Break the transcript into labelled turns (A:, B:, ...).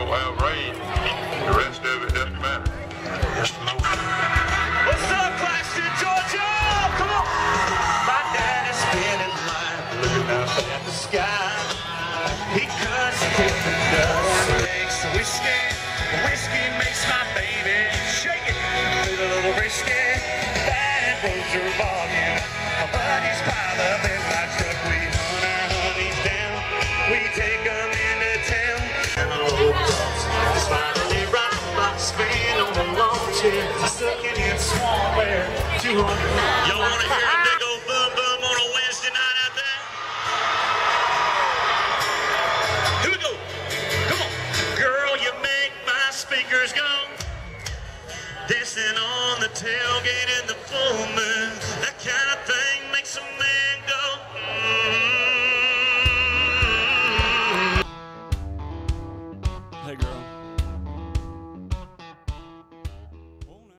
A: will have rain. The rest of it doesn't matter. Just lotion.
B: What's up, Claxton, Georgia? Come on. My dad is spinning life, looking up at the sky. He cuts kick the dust, makes whiskey. Whiskey makes my baby shake it. A little risky. Bad roads are bogging. My buddies pile up in my truck. We hunt our honeys down. We take them into town. And the old dogs finally ride my spin on the lawn chair. Sucking in swamp air. 200. Y'all want to hear a big old boom boom on a Wednesday night out there? Here we go. Come on. Girl, you make my speakers go. Dancing on the tailgate in the full moon. That kind of thing makes a man go.
C: Hey girl.